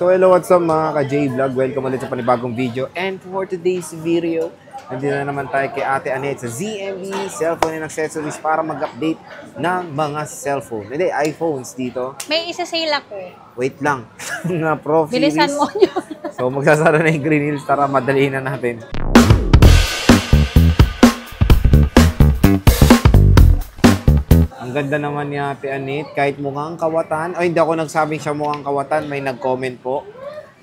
So hello, what's up mga ka-J-Vlog? Welcome ulit sa panibagong video. And for today's video, nandito na naman tayo kay Ate Annette sa ZMB Cellphone and Accessories para mag-update ng mga cellphone. Hindi, iPhones dito. May isa-sale ako. Wait lang. Na Pro Series. Bilisan mo yun. So magsasara na yung Green Hills. Tara, madaliin na natin. Ang ganda naman ni Ate Annette, kahit mukhang kawatan. Ay, hindi ako nagsabing siya mukhang kawatan. May nag-comment po.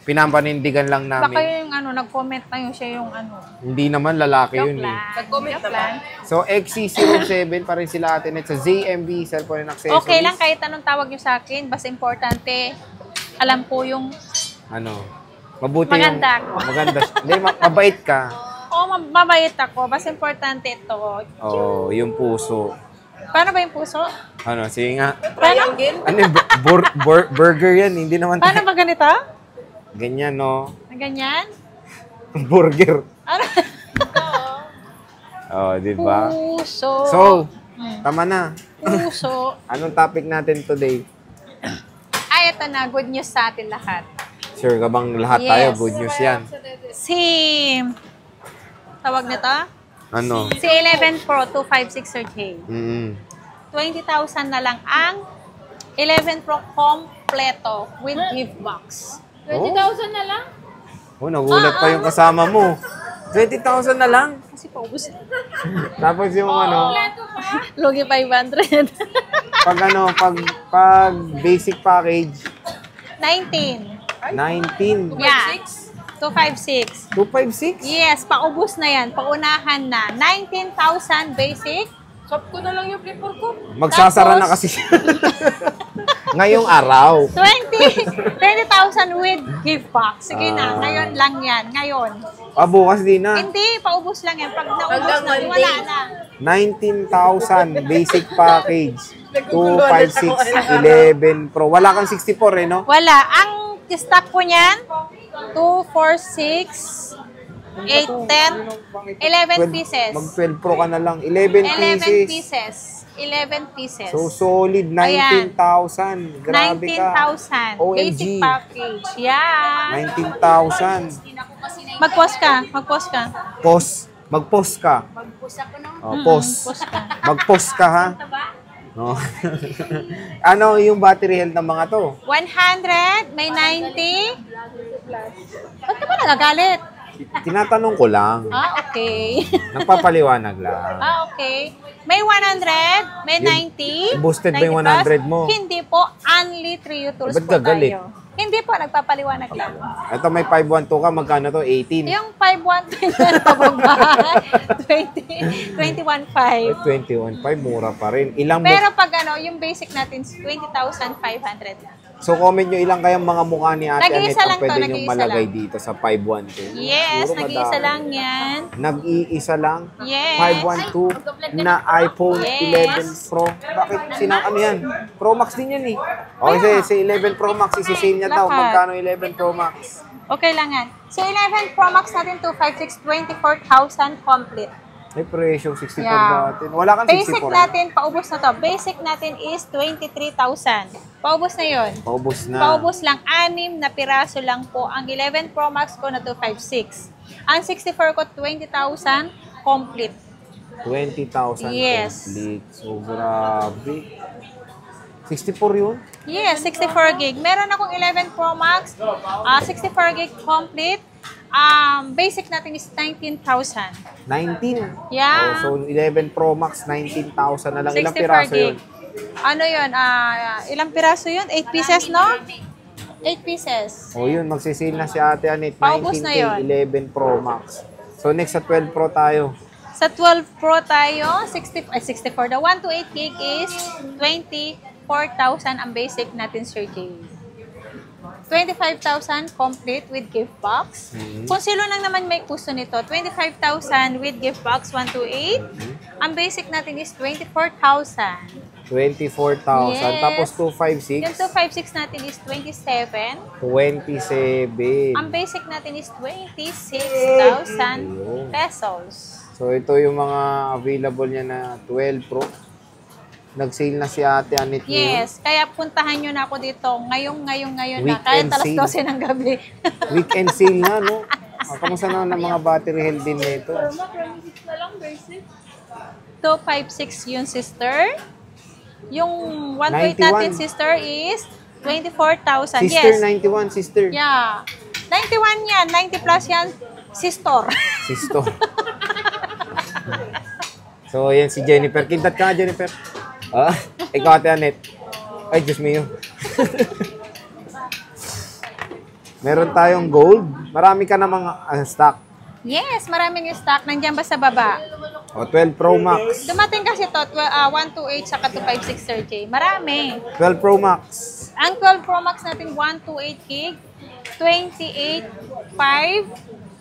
Pinapanindigan lang namin. Baka yung nag-comment na yun siya yung Hindi naman, lalaki Joke yun lang. eh. Joke lang. So, XC07 pa rin sila Ate Annette sa ZMB Cellphone and Accessories. Okay lang kahit anong tawag nyo sa akin. Basta importante, alam ko yung Mabuti maganda yung... ako. Maganda. Hindi, mabait ka. Oo, mabait ako. Basta importante ito. Oo, yung puso. Paano ba yung puso? Sige nga. Paano? Burger yan, hindi naman Paano ba ganito? Ganyan, no? Ganyan? Burger. Ano? Di ba? Puso. So, tama na. Puso. Anong topic natin today? Ay, ito na. Good news sa atin lahat. Sure ka bang lahat tayo? Good news yan. Tawag nito? Si 11 Pro 256 Sir J. 20,000 na lang ang 11 Pro kompleto with gift box. 20,000 na lang? Nagulat pa yung kasama mo. 20,000 na lang? Kasi paubos. Tapos yung Logi 500. pag basic package, 19. 19. Yeah. 256. 256? Yes, paubos na yan. Paunahan na. 19,000 basic. Shop ko na lang yung flipper ko. Magsasara na kasi siya. Ngayong araw. 20,000 with gift box. Sige na, ngayon lang yan. Ngayon. Bukas din na. Hindi, paubos lang yan. Pag naubos na, wala na. 19,000 basic package. 256, 11 Pro. Wala kang 64 no? Wala. Ang stock ko niyan, 2, 4, 6, 8, 10, 11 pieces. Mag-12 Pro ka na lang. 11 pieces. 11 pieces. So, solid. 19,000. Grabe ka. 19,000. OMG. Basic package. Yeah. 19,000. Mag-post ka. Mag-post ka. Mag-post ka. Mag-post ako nung Post ka. Mag-post ka, ha? No. Ano yung battery health ng mga to? 100, may 90. Ba't ka ba nagagalit? Tinatanong ko lang. Okay. Nagpapaliwanag lang. Okay. May 100, may 90. Boosted ba yung 100 mo? Hindi po. Only 3 tools Ba't po gagalit? tayo. Hindi po. Nagpapaliwanag lang. Ito may 512 ka. Magkano to? 18? Yung 512 na pababa. 21.5. 21.5. Mura pa rin. Pero pag yung basic natin, 20,500 lang. So, comment nyo ilang kayang mga mukha ni Ate Annette ang pwede nyo malagay lang. dito sa 512. Yes, Puro nag-iisa madami. lang yan. Nag-iisa lang? Yes. 512 na iPhone 11 Pro. Bakit? Yan? Pro Max din yan eh. Si 11 Pro Max, isi-sale niya daw. Lahat. Magkano 11 Pro Max? Okay lang yan. So, 11 Pro Max natin, 256, 24,000 complete. May presyo, 64 Yeah. natin. Wala kang 64. Basic natin, paubos na to. Basic natin is 23,000. Paubos na yun. Paubos na. Paubos lang. 6 na piraso lang po. Ang 11 Pro Max ko na 256. Ang 64 ko, 20,000 complete. 20,000 Yes. complete. So, grabe. 64 yun? Yes, 64 gig. Meron akong 11 Pro Max, 64 gig complete. Basic natin is 19,000. 19? Yeah. So, 11 Pro Max, 19,000 na lang. Ilang 64 piraso gig. yun? Ano yun? Ilang piraso yun? 8 pieces, no? 8 pieces. Yun, magsisale na si Ate Annette. Paubos na 19K, yun. 11 Pro Max. So, next sa 12 Pro tayo. Sa 12 Pro tayo, 64. The 128 gig is 24,000 ang basic natin, Sir J. 25,000 complete with gift box. Kung sino lang naman may gusto nito, 25,000 with gift box 128. Ang basic natin is 24,000. 24,000. Yes. Tapos 256. Yung 256 natin is 27. 27. Ang basic natin is 26,000 pesos. So, ito yung mga available niya na 12 Pro. Nag-sale na si Ate Anet ngayon. Yes, kaya puntahan nyo na ako dito. Ngayon na. Weekend Kahit alas sale. 12 ng gabi. Weekend sale na, no? Kamusta naman ang mga battery health din nito? Forma, 26 na lang, basic. 256 yung sister. Yung 128 natin, 91. sister, is 24,000. Sister, Yes. 91, sister. Yeah. 91 yan. 90 plus yan, sister. Sisto. So, yan si Jennifer. Kintat ka nga, Jennifer. Ah, ikaw, Ate Anet. Ay, Diyos mio. Meron tayong gold. Marami ka namang stock. Yes, maraming yung stock. Nandiyan ba sa baba? O, 12 Pro Max. Dumating kasi to, 128 saka 256 Sir J. Marami. 12 Pro Max. Ang 12 Pro Max natin, 128 gig, 28.5,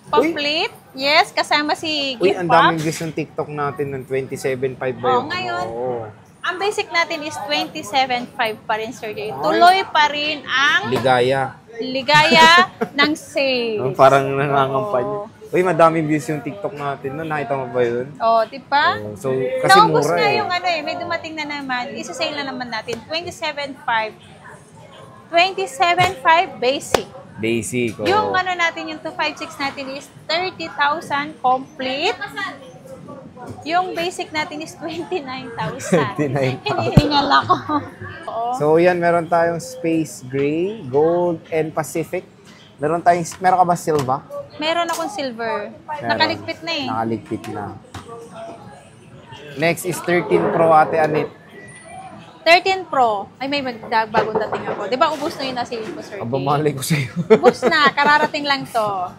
complete. Yes, kasama si Uy, gift ang box. daming views ng TikTok natin ng 27.5 ba Oh, yun? ngayon. Oo. Ang basic natin is 27.5 pa rin, Sir J. Tuloy pa rin ang Ligaya. ligaya ng sale. Parang nangangampanya. Uy, madaming views yung TikTok natin. No? Nakita mo ba yun? Oh, di ba? Oh, so, kasi Naubos mura nga eh. yung ano eh, may dumating na naman. Isa-sale na naman natin, 27.5. 27.5 basic. Basic. Oh. Yung ano natin, yung 256 natin is 30,000 complete. Yung basic natin is 29,000. 29,000. Hinihingal ako. Oo. So, yan, meron tayong Space Gray, Gold, and Pacific. Meron ka ba silver? Meron akong silver. Meron. Nakaligpit na eh. Nakaligpit na. Next is 13 Pro, Ate Anet. 13 Pro. Ay, may bagong dating ako. Di ba ubus na yun na sale ko, Sir J? Abamali ko sa'yo. Ubus na. Kararating lang to.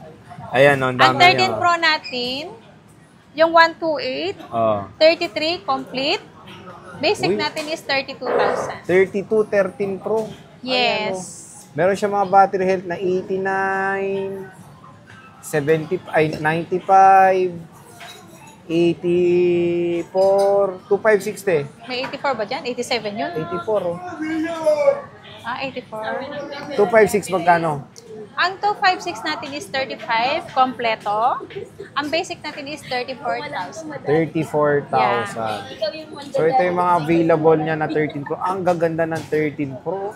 Ayan, ang Ang dami 13 niya. Pro natin, yung 128, Oh. 33 complete. Basic Uy. natin is 32,000. 32, 13 Pro. Yes. Meron siya mga battery health na 89, 70, ay 95, 84, 2560. May 84 ba dyan? 87 yun? 84, oh. Ah, 84. 256 magkano? Ang 256 natin is 35, kompleto. Ang basic natin is 34,000. 34,000. So, ito yung mga available niya na 13 Pro. Ang gaganda ng 13 Pro.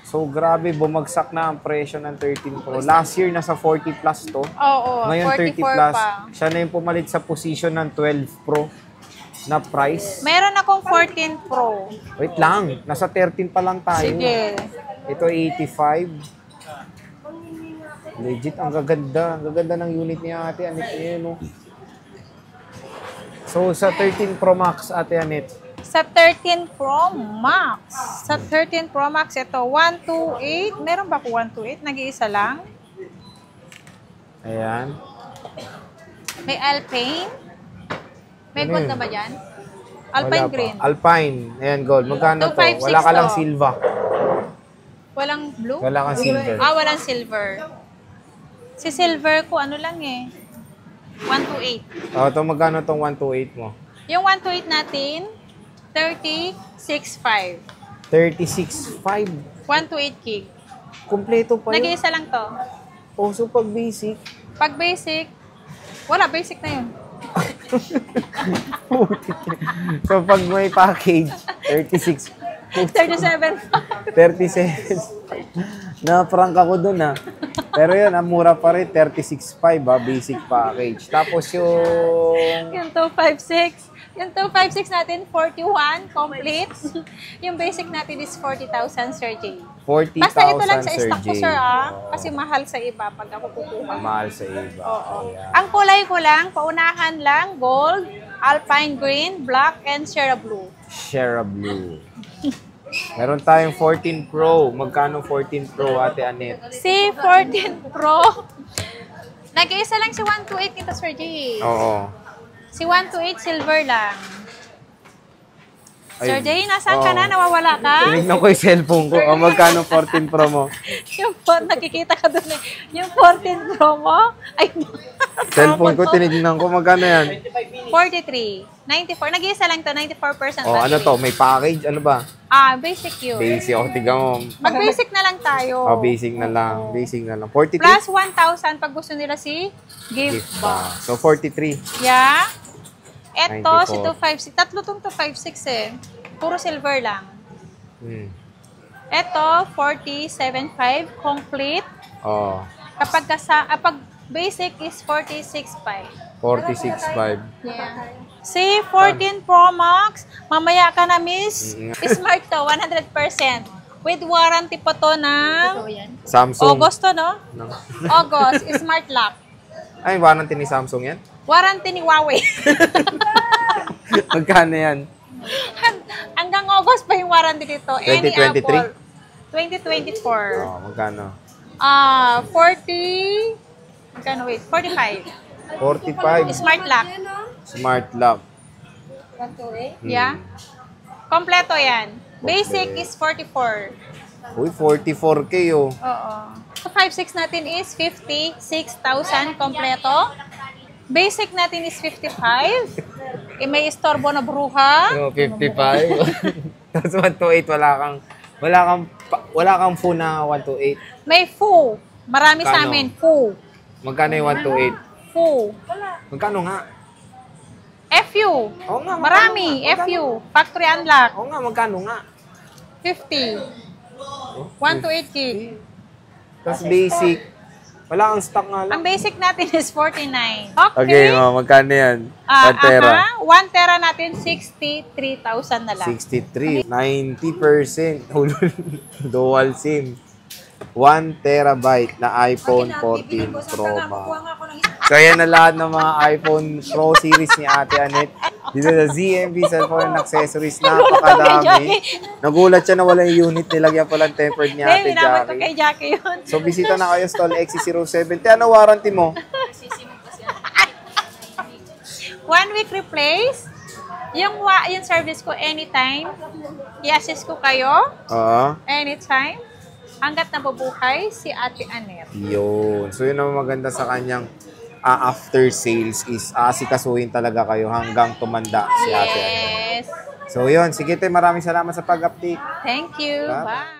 So, grabe, bumagsak na ang presyo ng 13 Pro. Last year, nasa 40 plus to. Oo, Ngayon, 30 44 plus. pa. Siya na yung pumalit sa position ng 12 Pro na price. Meron akong 14 Pro. Wait lang, nasa 13 pa lang tayo. Sige. Ito 85. Legit, ang gaganda. Ang gaganda ng unit niya, Ate Anet. Ayan, oh. So, sa 13 Pro Max, Ate Anet, Sa 13 Pro Max. Sa 13 Pro Max, ito, 128. Meron ba ako 128? Nag-iisa lang. ayan. May Alpine. May Ano gold yun? na ba dyan? Wala Alpine pa. green. Alpine. Ayan, gold. Magkano to? 256 Wala ka lang to. silver. Walang blue? Wala kang silver. Ah, walang silver. Si silver ko, ano lang eh. 128. Oh, ito magkano tong 128 mo? Yung 128 natin, 36.5. 36.5. 128 gig. Kompleto pa yun. Nag-iisa lang to. Oh, so pag basic. Pag basic, wala, basic na yun. So pag may package, 36. 37. 37. Na-prank ako dun ah. Pero yun, ang mura pa rin, 36.5 basic package. Tapos yung... Yung 256. Yung 256 natin, 41, complete. Yung basic natin is 40,000, Sir J. 40,000, Basta ito lang sa Sir stock ko, J. sir, ah. Oo. Kasi mahal sa iba pag ako kukuha. Mahal sa iba. Oo. Ayan. Ang kulay ko lang, paunahan lang, gold, alpine green, black, and Sierra blue. Sierra Blue. Meron tayong 14 Pro. Magkano 14 Pro, Ate Anet? Si 14 Pro, nag-iisa lang si 128 nito, Sir J. Oo. Si 128 silver lang. Sir Ayun. J, nasaan ka Oo. na? Nawawala ka? Tinignan ko yung cellphone ko. O, magkano 14 Pro mo? Nakikita ka doon eh. Yung 14 Pro mo, ay, Cellphone ko, tinignan ko. Magkano yan? 43. 94. Nag-iisa lang to, 94% O, ano to? May package? Ano ba? Ah, basic yun. Basic. O, tiga mo. Mag-basic na lang tayo. O, basic na lang. Basic na lang. 43? Plus 1,000 pag gusto nila si gift Gift ba? box. So, 43. Yeah. Eto, 94. si 256. Tatlo tong 256 eh. Puro silver lang. Hmm. Ito, 47.5 complete. Oh, Pag basic is 46.5. 46.5. Yeah. Si 14 Pro Max, mamaya ka na, miss. Smart to, 100%. With warranty po to ng Samsung. August to, no? No. August, smart lock. Ay, warranty ni Samsung yan? Warranty ni Huawei. Magkano yan? Hanggang August pa yung warranty dito. Any 2023? Apple. 2024. Oh, magkano? 40. Magkano, wait? 45. 45. Smart lock. Smart lock. Yeah. Kompleto yan. Basic is 44. Uy, 44K oh. Oo. So, 5.6 natin is 56,000 kompleto. Basic natin is 55. May istorbo na bruha. No, 55. Tapos 128, wala kang phone na 128. May full. Marami sa Kano? amin. Full. Magkano yung 128? Full. Magkano nga? FU. Oo nga, magkano Marami. nga? Magkano? FU. Factory unlock. Oo nga, magkano nga? 50. 128 gig. Tapos basic. Wala kang stock nga lang. Ang basic natin is 49. Okay, magkano yan? 1 tera. 1 tera natin, 63,000 na lang. 63. 90%. Dual SIM. 1 terabyte na iPhone 14 Pro Max. So, yan na lahat ng mga iPhone Pro series ni Ate Annette. Dito sa ZMB Cellphone and Accessories. Napakadami. Nagulat siya na wala yung unit. Nilagyan pala ng tempered ni Ate Hinabot ko Jackie. kay Jackie yun. So, bisita na kayo stall XC07. Ano warranty mo? 1 week replace. Yung service ko anytime. I-assist ko kayo. Oo. Anytime. Hanggat nabubuhay si Ate Annette. Yun. So, yun ang maganda sa kanyang after sales is asikasuhin talaga kayo hanggang tumanda si Ate Annette. Yes. So, yun. Sige, te, maraming salamat sa pag-update. Thank you. Bye. Bye.